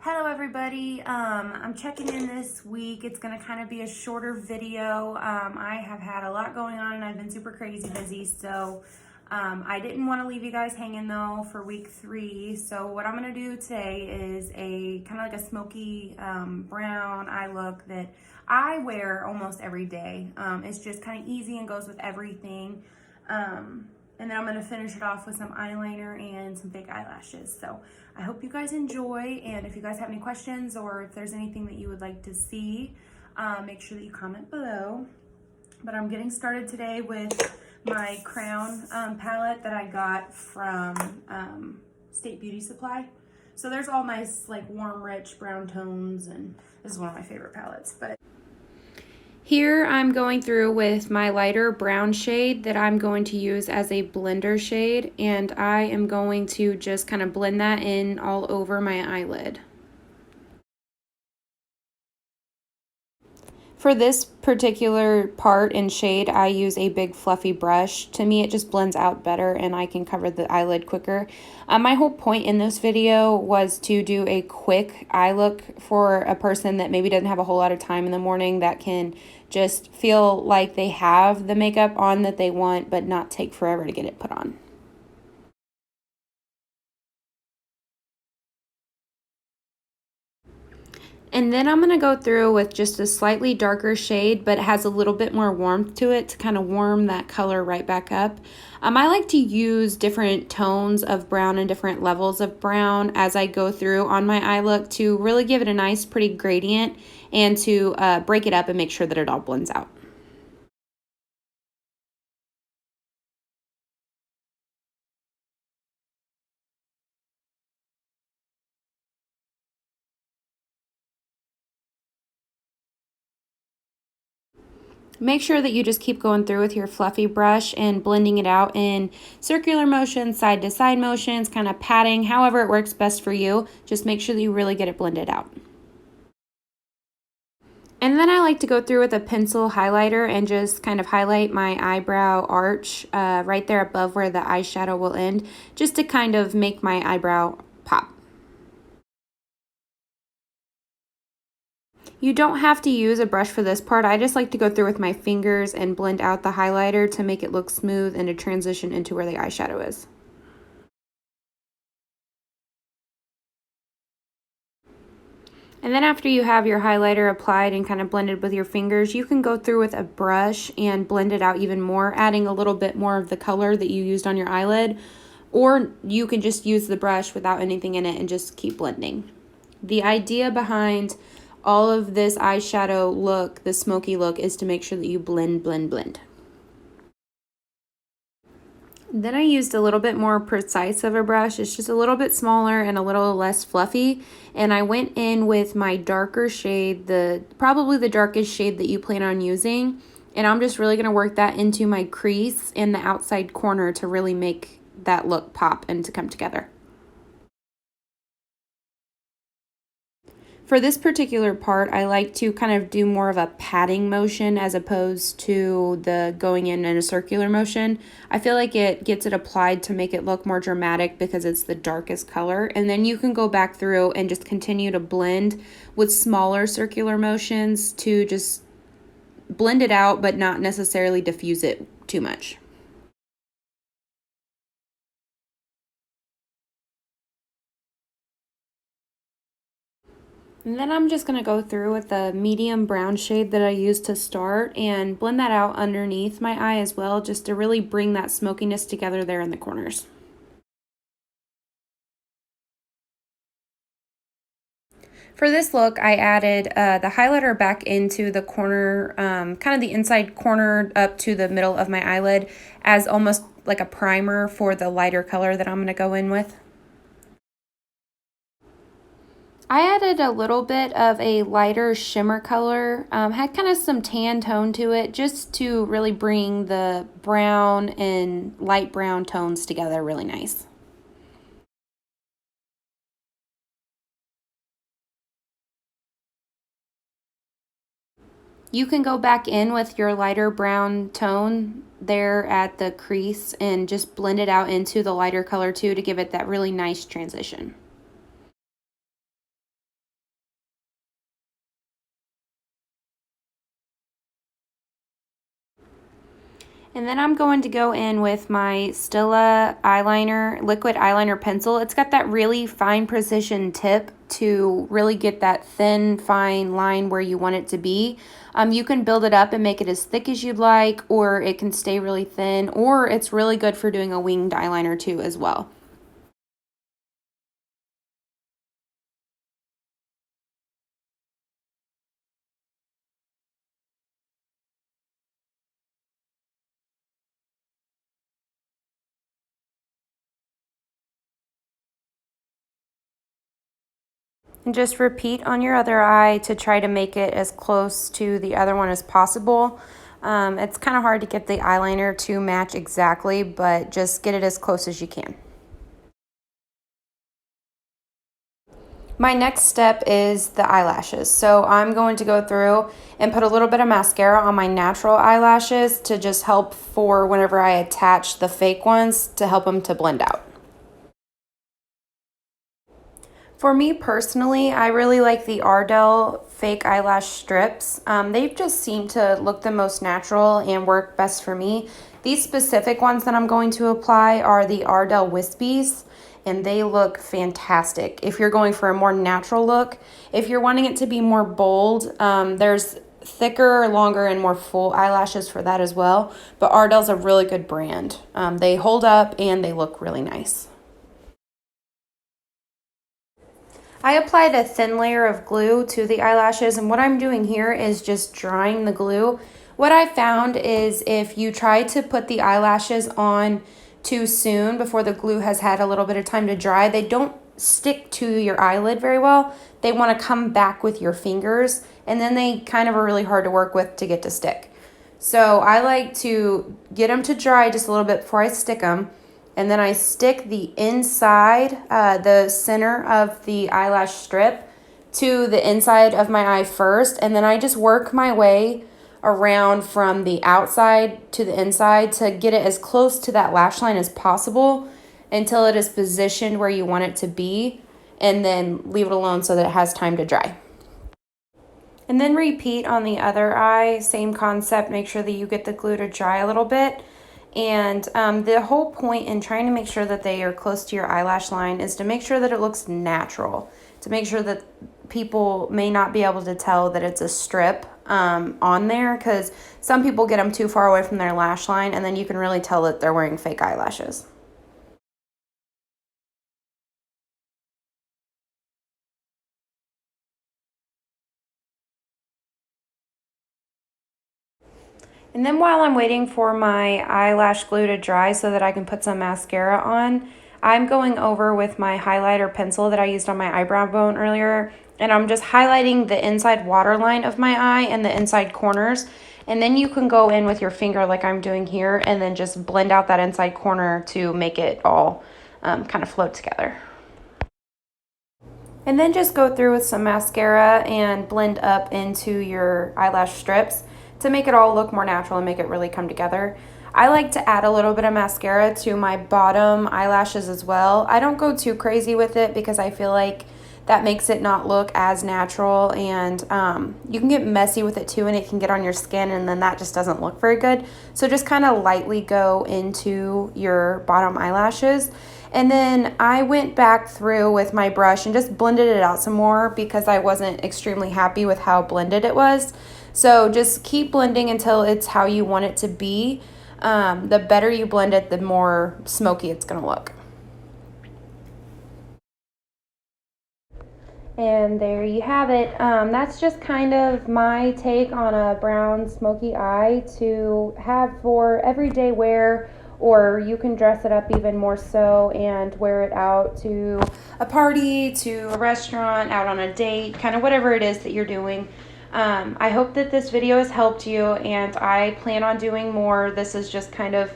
Hello everybody, I'm checking in this week. It's gonna kind of be a shorter video. I have had a lot going on and I've been super crazy busy, so I didn't want to leave you guys hanging though for week 3. So what I'm gonna do today is a kind of like a smoky brown eye look that I wear almost every day. It's just kind of easy and goes with everything. And then I'm going to finish it off with some eyeliner and some fake eyelashes. So I hope you guys enjoy, and if you guys have any questions or if there's anything that you would like to see, make sure that you comment below. But I'm getting started today with my Crown palette that I got from State Beauty Supply. So there's all nice like warm rich brown tones, and this is one of my favorite palettes. But here I'm going through with my lighter brown shade that I'm going to use as a blender shade, and I am going to just kind of blend that in all over my eyelid. For this particular part and shade, I use a big fluffy brush. To me, it just blends out better and I can cover the eyelid quicker. My whole point in this video was to do a quick eye look for a person that maybe doesn't have a whole lot of time in the morning, that can just feel like they have the makeup on that they want, but not take forever to get it put on. And then I'm going to go through with just a slightly darker shade, but it has a little bit more warmth to it to kind of warm that color right back up. I like to use different tones of brown and different levels of brown as I go through on my eye look to really give it a nice pretty gradient and to break it up and make sure that it all blends out. Make sure that you just keep going through with your fluffy brush and blending it out in circular motions, side to side motions, kind of patting, however it works best for you. Just make sure that you really get it blended out. And then I like to go through with a pencil highlighter and just kind of highlight my eyebrow arch right there above where the eyeshadow will end, just to kind of make my eyebrow pop. You don't have to use a brush for this part. I just like to go through with my fingers and blend out the highlighter to make it look smooth and to transition into where the eyeshadow is. And then after you have your highlighter applied and kind of blended with your fingers, you can go through with a brush and blend it out even more, adding a little bit more of the color that you used on your eyelid. Or you can just use the brush without anything in it and just keep blending. The idea behind all of this eyeshadow look, the smoky look, is to make sure that you blend, blend, blend. Then I used a little bit more precise of a brush. It's just a little bit smaller and a little less fluffy. And I went in with my darker shade, probably the darkest shade that you plan on using. And I'm just really going to work that into my crease in the outside corner to really make that look pop and to come together. For this particular part, I like to kind of do more of a patting motion as opposed to the going in a circular motion. I feel like it gets it applied to make it look more dramatic because it's the darkest color. And then you can go back through and just continue to blend with smaller circular motions to just blend it out, but not necessarily diffuse it too much. And then I'm just going to go through with the medium brown shade that I used to start and blend that out underneath my eye as well, just to really bring that smokiness together there in the corners. For this look, I added the highlighter back into the corner, kind of the inside corner up to the middle of my eyelid as almost like a primer for the lighter color that I'm going to go in with. I added a little bit of a lighter shimmer color, had kind of some tan tone to it, just to really bring the brown and light brown tones together really nice. You can go back in with your lighter brown tone there at the crease and just blend it out into the lighter color too to give it that really nice transition. And then I'm going to go in with my Stila eyeliner, liquid eyeliner pencil. It's got that really fine precision tip to really get that thin, fine line where you want it to be. You can build it up and make it as thick as you'd like, or it can stay really thin, or it's really good for doing a winged eyeliner too as well. And just repeat on your other eye to try to make it as close to the other one as possible. It's kind of hard to get the eyeliner to match exactly, but just get it as close as you can. My next step is the eyelashes. So I'm going to go through and put a little bit of mascara on my natural eyelashes to just help for whenever I attach the fake ones to help them to blend out. For me personally, I really like the Ardell fake eyelash strips. They just seem to look the most natural and work best for me. These specific ones that I'm going to apply are the Ardell Wispies, and they look fantastic if you're going for a more natural look. If you're wanting it to be more bold, there's thicker, longer, and more full eyelashes for that as well. But Ardell's a really good brand. They hold up and they look really nice. I applied a thin layer of glue to the eyelashes, and what I'm doing here is just drying the glue. What I found is if you try to put the eyelashes on too soon before the glue has had a little bit of time to dry, they don't stick to your eyelid very well. They want to come back with your fingers, and then they kind of are really hard to work with to get to stick. So I like to get them to dry just a little bit before I stick them. And then I stick the inside, the center of the eyelash strip to the inside of my eye first. And then I just work my way around from the outside to the inside to get it as close to that lash line as possible until it is positioned where you want it to be. And then leave it alone so that it has time to dry. And then repeat on the other eye, same concept. Make sure that you get the glue to dry a little bit. And the whole point in trying to make sure that they are close to your eyelash line is to make sure that it looks natural, to make sure that people may not be able to tell that it's a strip on there, because some people get them too far away from their lash line and then you can really tell that they're wearing fake eyelashes. And then while I'm waiting for my eyelash glue to dry so that I can put some mascara on, I'm going over with my highlighter pencil that I used on my eyebrow bone earlier, and I'm just highlighting the inside waterline of my eye and the inside corners. And then you can go in with your finger like I'm doing here and then just blend out that inside corner to make it all kind of float together. And then just go through with some mascara and blend up into your eyelash strips to make it all look more natural and make it really come together. I like to add a little bit of mascara to my bottom eyelashes as well. I don't go too crazy with it because I feel like that makes it not look as natural, and you can get messy with it too, and it can get on your skin, and then that just doesn't look very good. So just kind of lightly go into your bottom eyelashes. And then I went back through with my brush and just blended it out some more because I wasn't extremely happy with how blended it was. So just keep blending until it's how you want it to be. The better you blend it, the more smoky it's going to look. And there you have it. That's just kind of my take on a brown smoky eye to have for everyday wear, or you can dress it up even more so and wear it out to a party, to a restaurant, out on a date, kind of whatever it is that you're doing. I hope that this video has helped you, and I plan on doing more. This is just kind of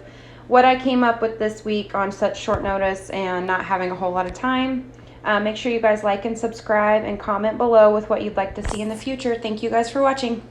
what I came up with this week on such short notice and not having a whole lot of time. Make sure you guys like and subscribe and comment below with what you'd like to see in the future. Thank you guys for watching.